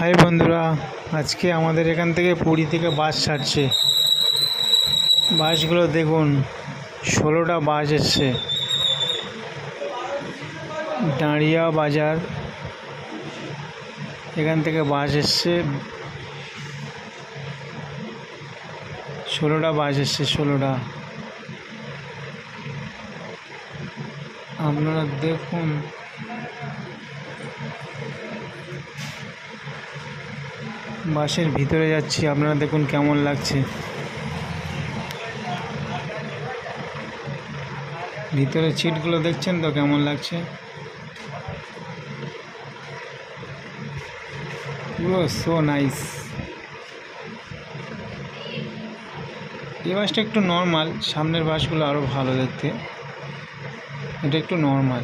High বন্ধুরা, আজকে আমাদের এখান থেকে পুরী থেকে বাস ছাড়ছে। বাসগুলো দেখুন, 16টা বাস এসছে। দাঁড়িয়া বাজার এখান থেকে বাস এসছে, 16টা বাস এসছে। 16টা আপনারা দেখুন। বাসের ভিতরে যাচ্ছি, আপনারা দেখুন কেমন লাগছে। ভিতরে সিটগুলো দেখছেন তো কেমন লাগছে, পুরো সো নাইস। এই বাসটা একটু নর্মাল, সামনের বাসগুলো আরও ভালো দেখতে। এটা একটু নর্মাল,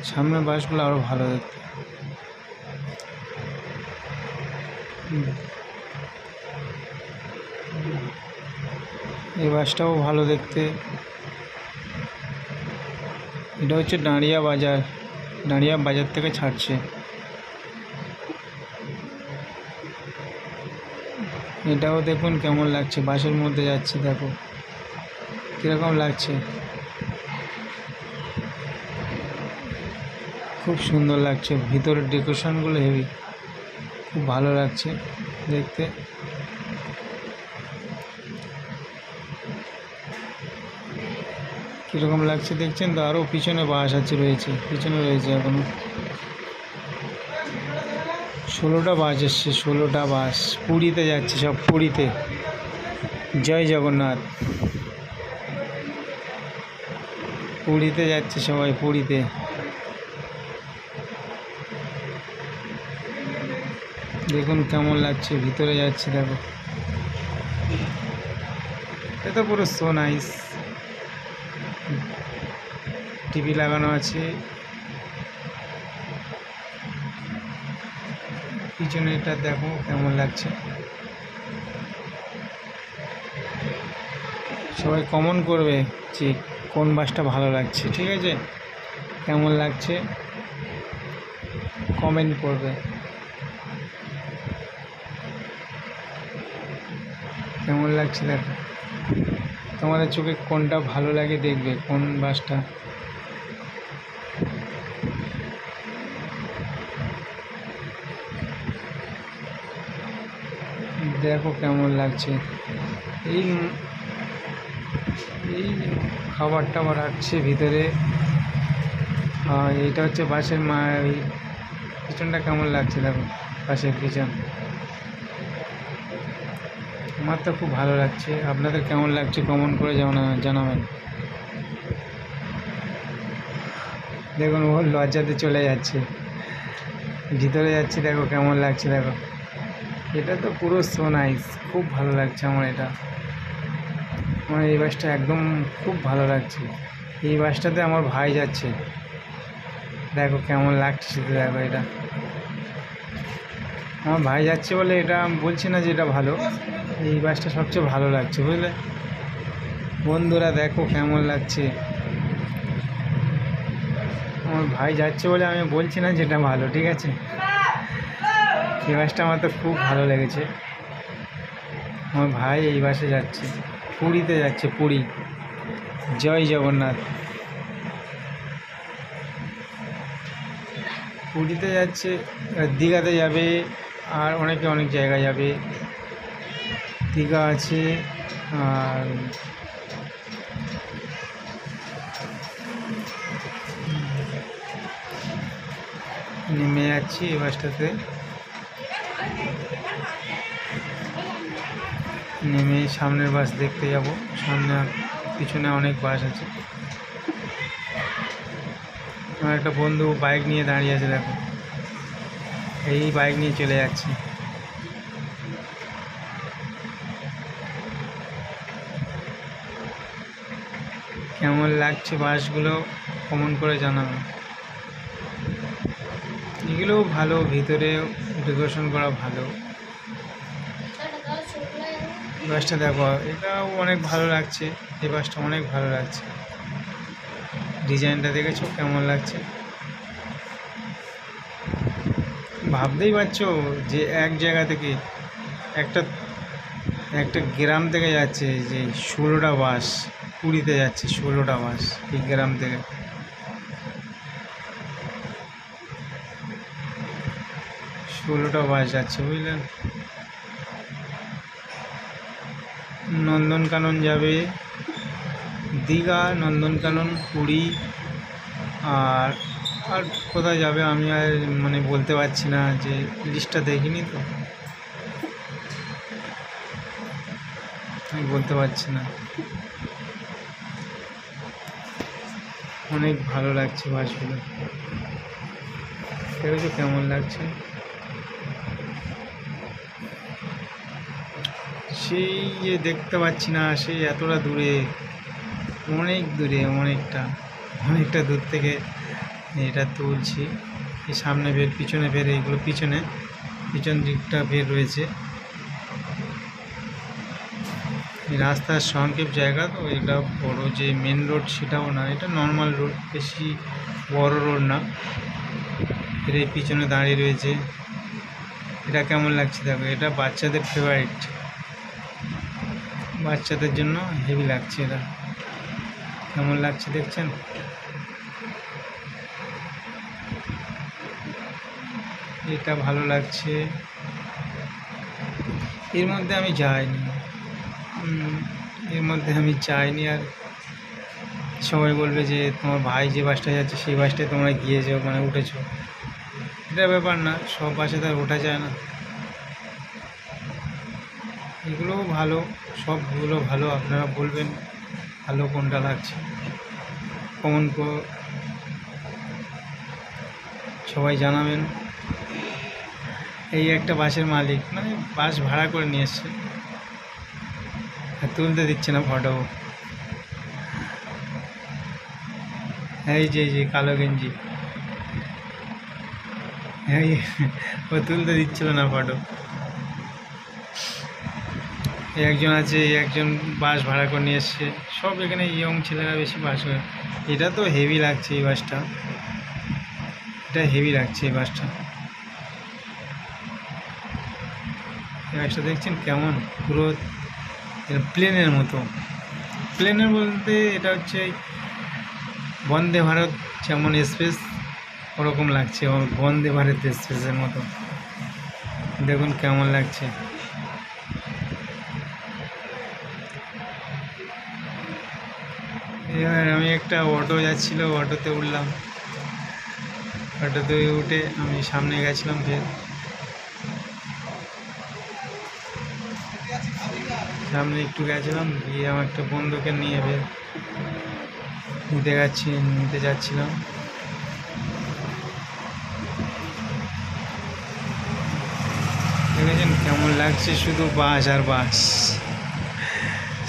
সামনের বাসগুলো আরও ভালো দেখতে। এই বাসটাও ভালো দেখতে। এটা হচ্ছে দাঁড়িয়া বাজার, দাঁড়িয়া বাজার থেকে ছাড়ছে। এটাও দেখুন কেমন লাগছে, বাসের মধ্যে যাচ্ছে, দেখো কীরকম লাগছে। খুব সুন্দর লাগছে, ভিতরের ডেকোরেশনগুলো হেভি, খুব ভালো লাগছে দেখতে। কীরকম লাগছে দেখছেন তো। আরও পিছনে বাস আছে, পিছনে রয়েছে এখনও। 16টা বাস এসছে, 16টা বাস পুরীতে যাচ্ছে, সব পুরীতে। জয় জগন্নাথ। পুরীতে যাচ্ছে সবাই, পুরীতে। দেখুন কেমন লাগছে, ভিতরে যাচ্ছে, দেখো। এটা পুরো সো নাইস। টিভি লাগানো আছে পিছনে, এটা দেখো কেমন লাগছে। সবাই কমেন্ট করবে যে কোন বাসটা ভালো লাগছে, ঠিক আছে? কেমন লাগছে কমেন্ট করবে। কেমন লাগছে দেখো, তোমাদের চোখে কোনটা ভালো লাগে দেখবে, কোন বাসটা। দেখো কেমন লাগছে। এই খাবার টাবার আসছে ভিতরে। এইটা হচ্ছে বাসের ওই পিছনটা কেমন লাগছে দেখো, বাসের পিছন। আমার তো খুব ভালো লাগছে, আপনাদের কেমন লাগছে কমেন্ট করে জানাবেন। দেখুন ও লজ্জাতে চলে যাচ্ছে, ভিতরে যাচ্ছে, দেখো কেমন লাগছে, দেখো। এটা তো পুরো সো নাইস, খুব ভালো লাগছে আমার এটা। আমার এই বাসটা একদম খুব ভালো লাগছে। এই বাসটাতে আমার ভাই যাচ্ছে, দেখো কেমন লাগছে শুধু দেখো। এটা আমার ভাই যাচ্ছে বলে এটা বলছি না যে এটা ভালো, এই বাসটা সবচেয়ে ভালো লাগছে, বুঝলে বন্ধুরা। দেখো কেমন লাগছে, আমার ভাই যাচ্ছে বলে আমি বলছি না যে এটা ভালো, ঠিক আছে? এই বাসটা আমার তো খুব ভালো লেগেছে। আমার ভাই এই বাসে যাচ্ছে, পুরীতে যাচ্ছে, পুরী। জয় জগন্নাথ। পুরীতে যাচ্ছে, দীঘাতে যাবে, আর অনেকে অনেক জায়গায় যাবে। দীঘা আছে, আর নেমে যাচ্ছি এই বাসটাতে। নেমে সামনের বাস দেখতে যাব, সামনে পিছনে অনেক বাস আছে। আমার একটা বন্ধু বাইক নিয়ে দাঁড়িয়ে আছে, দেখো এই বাইক নিয়ে চলে যাচ্ছে। কেমন লাগছে বাসগুলো কমেন্ট করে জানাবেন। এগুলোও ভালো, ভিতরে ডেকোরেশন করা ভালো। বাসটা দেখো, এটাও অনেক ভালো লাগছে, এই বাসটা অনেক ভালো লাগছে। ডিজাইনটা দেখেছো কেমন লাগছে। ভাবতেই পারছো যে এক জায়গা থেকে একটা একটা গ্রাম থেকে যাচ্ছে যে 16টা বাস, পুরীতে যাচ্ছে 16টা বাস এই গ্রাম থেকে। 16টা বাস যাচ্ছে, বুঝলেন। নন্দনকানন যাবে, দীঘা, নন্দনকানন, পুরী, আর আর কোথায় যাবে আমি আর মানে বলতে পারছি না, যে লিস্টটা দেখিনি তো, আমি বলতে পারছি না। অনেক ভালো লাগছে বাসগুলো, দেখেছো কেমন লাগছে। সেই যে দেখতে পাচ্ছি না, সেই এতটা দূরে, অনেক দূরে, অনেকটা দূর থেকে এটা তুলছি। এই সামনে বের, পিছনে বের, এইগুলো পিছন দিকটা বের রয়েছে। এই রাস্তার সংক্ষেপ জায়গা তো, এটা বড় যে মেন রোড সেটাও না, এটা নর্মাল রোড, বেশি বড় রোড না। এর এই পিছনে দাঁড়িয়ে রয়েছে, এটা কেমন লাগছে দেখো, এটা বাচ্চাদের ফেভারিট, বাচ্চাদের জন্য হেভি লাগছে। এটা কেমন লাগছে দেখছেন, এটা ভালো লাগছে। এর মধ্যে আমি যাইনি, আর সবাই বলবে যে তোমার ভাই যে বাসটা যাচ্ছে সেই বাসটায় তোমরা গিয়েছো, মানে উঠেছো। এটা ব্যাপার না, সব বাসে তো আর ওঠা যায় না। এগুলোও ভালো, সবগুলো ভালো, আপনারা বলবেন ভালো কোনটা লাগছে, কমেন্ট সবাই জানাবেন। এই একটা বাসের মালিক, মানে বাস ভাড়া করে নিয়ে এসছে, তুলতে দিচ্ছে না ফটো। এই যে কালো গেঞ্জি, ও তুলতে দিচ্ছিল না ফটো। একজন আছে, একজন বাস ভাড়া করে নিয়ে এসছে, সব এখানে ইয়ং ছেলেরা বেশি বাস করে। এটা তো হেভি লাগছে এই বাসটা, এই বাসটা দেখছেন কেমন, পুরো প্লেনের মতো। প্লেনের বলতে এটা হচ্ছে বন্দে ভারত যেমন এক্সপ্রেস, ওরকম লাগছে, বন্দে ভারত এক্সপ্রেসের মতো। দেখুন কেমন লাগছে। এবার আমি একটা অটো যাচ্ছিল, অটোতে উঠলাম, অটোতে উঠে আমি সামনে গেছিলাম, ফের সামনে একটু গেছিলাম, গিয়ে আমার একটা বন্ধুকে নিয়ে ফের নিতে যাচ্ছিলাম। দেখেছেন কেমন লাগছে, শুধু বাস আর বাস,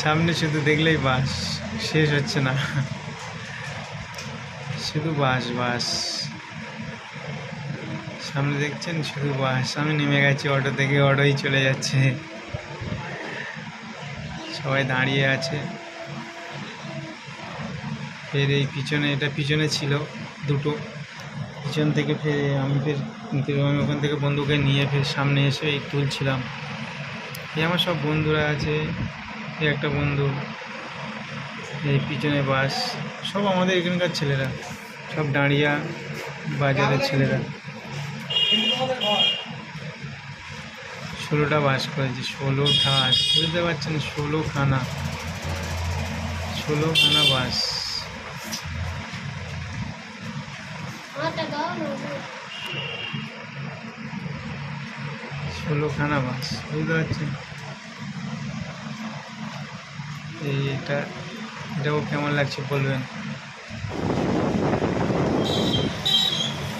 সামনে শুধু দেখলেই বাস, শেষ হচ্ছে না, শুধু বাস, সামনে দেখছেন শুধু বাস। আমি নেমে গেছি অটো থেকে, অটোই চলে যাচ্ছে, সবাই দাঁড়িয়ে আছে। ফের এই পিছনে, এটা পিছনে ছিল দুটো, পিছন থেকে ফের আমি ওখান থেকে বন্ধুকে নিয়ে ফের সামনে এসে এই তুলছিলাম। এই আমার সব বন্ধুরা আছে, এই একটা বন্ধু, এই পিছনে বাস, সব আমাদের এখানকার ছেলেরা, সব দাঁড়িয়া বাজারের ছেলেরা। 16টা বাস করেছে, 16টা, বুঝতে পারছেন, 16খানা বাস। 16খানা বাস, বুঝতে পারছেন। এটাও কেমন লাগছে বলবেন।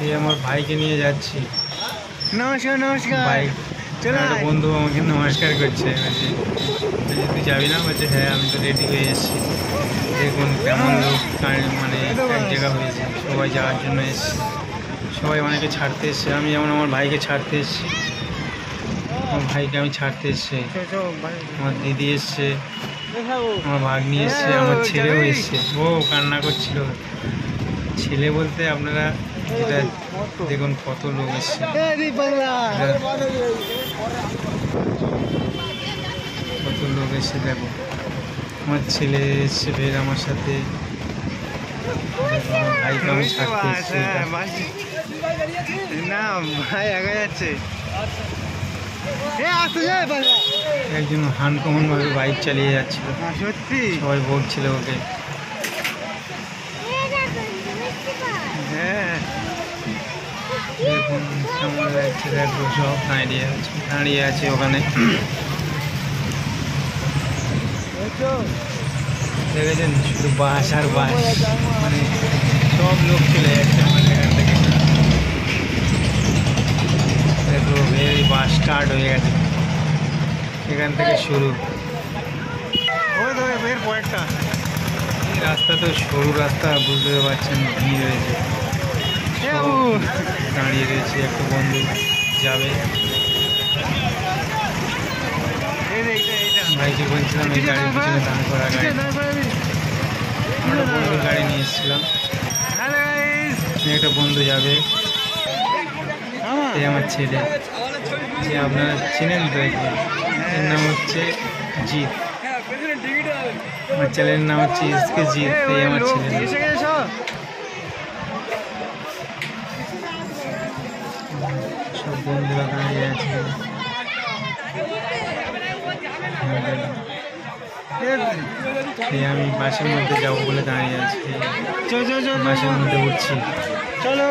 এই আমার ভাইকে নিয়ে যাচ্ছি, নমস্কার ভাই, একটা বন্ধু আমাকে নমস্কার করছে, তুই যাবি না? বলছে হ্যাঁ, আমি তো রেডি হয়ে এসেছি। দেখুন কেমন লোক, মানে এক জায়গা হয়েছে, সবাই যাওয়ার জন্য এসছে, সবাই অনেকে ছাড়তে এসছে। আমি যেমন আমার ভাইকে ছাড়তে এসছি, আমার ভাইকে আমি ছাড়তে এসছি, আমার দিদি এসছে, আমার ভাগ্নি এসছে, আমার ছেলেও এসছে। ও কান্না করছিল। ছেলে বলতে আপনারা এটা দেখুন কত লোক এসছে, কত লোক এসে দেখো। আমার ছেলে এসছে ফের আমার সাথে, আমার ভাইকে আমি ছাড়তে এসছি। না ভাই একা যাচ্ছে। একজন আনকমন ভাবে বাইক চালিয়ে যাচ্ছিল, সত্যি সবাই বলছিল ওকে। হ্যাঁ দেখুন কেমন লাগছে, দেখো সব দাঁড়িয়ে আছে ওখানে। দেখেছেন শুধু বাস আর বাস, মানে সব লোক চলে যাচ্ছে আমাদের এখান থেকে। দেখো এই বাস স্টার্ট হয়ে গেছে, এখান থেকে শুরু। ওই তো এর পরেরটা। এই রাস্তা তো সরু রাস্তা, বুঝতে পারছেন, ভিড় হয়েছে, সব দাঁড়িয়ে রয়েছে। একটা বন্ধু যাবে, ভাইকে বলছিলাম এই গাড়ির পিছনে দাঁড় করা গাড়ি, আমরা বন্ধুর গাড়ি নিয়ে এসেছিলাম। একটা বন্ধু যাবে, এই আমার ছেলে, যে আপনারা চেনেন তো, এর নাম হচ্ছে জিৎ, আমার ছেলের নাম হচ্ছে ইসকে জিৎ, এই আমার ছেলে। সব বন্ধুরা দাঁড়িয়ে আছে, আমি বাসের মধ্যে যাবো বলে দাঁড়িয়ে আছি, বাসের মধ্যে উঠছি, চলো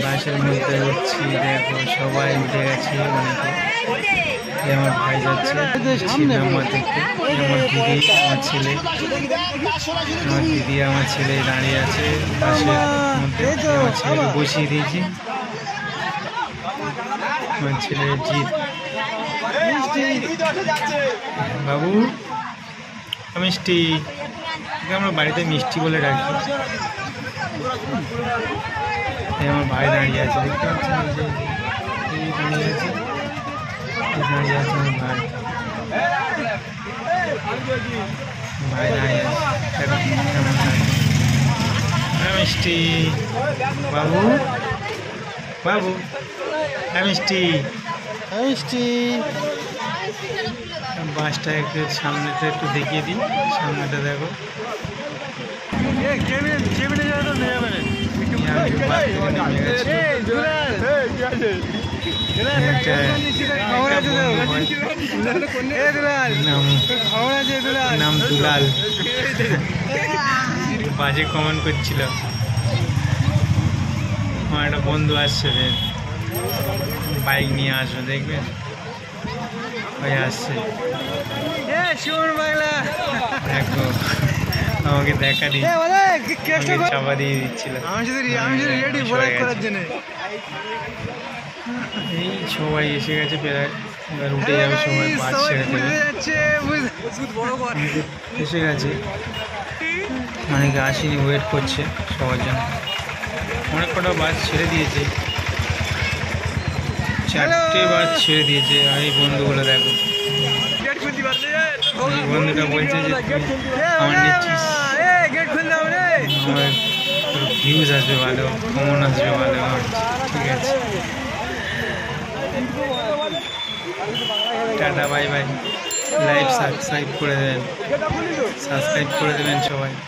বাসের মধ্যে উঠছি। দেখো সবাই উঠে গেছে অনেকে। আমার ভাই যাচ্ছে আমার দেখতে, আমার দিদি, আমার ছেলে, আমার দিদি আমার ছেলে দাঁড়িয়ে আছে বাসের মধ্যে। আমার ছেলেকে বসিয়ে দিয়েছি, আমার ছেলে জিৎ। বাবু মিষ্টি, আমরা বাড়িতে মিষ্টি বলে ডাকি। আমার ভাই দাঁড়িয়ে আছে, দেখতে পাচ্ছেন, এই দাঁড়িয়ে আছে, দাঁড়িয়ে আছে আমার ভাই, ভাই দাঁড়িয়ে আছে। মিষ্টি বাবু, বাবু মিষ্টি, মিষ্টি। বাসটা একটু সামনেটা একটু দেখিয়ে দিই, সামনেটা দেখো। নাম দুলাল, বাজে কমেন্ট করছিল। আমার একটা বন্ধু আসছে, বাইক নিয়ে আসবে, দেখবেন ওই আসছে। দেখো আমাকে দেখা দিই, চাপা দিয়ে দিচ্ছিল। এই সবাই এসে গেছে প্রায়, এবার উঠে যাবে সবাই, বাস ছেড়ে দেবে, এসে গেছে। অনেকে আসেনি, ওয়েট করছে সবার জন্য। অনেক কটা বাস ছেড়ে দিয়েছে, 4টে বাস ছেড়ে দিয়েছে। আর এই বন্ধুগুলো দেখো, এই বন্ধুটা বলছে যে আমার নিচ্ছিস, আমার ভিউজ আসবে ভালো, কমন আসবে ভালো। ঠিক আছে, tata, bye bye. Live subscribe করে দেবেন সবাই।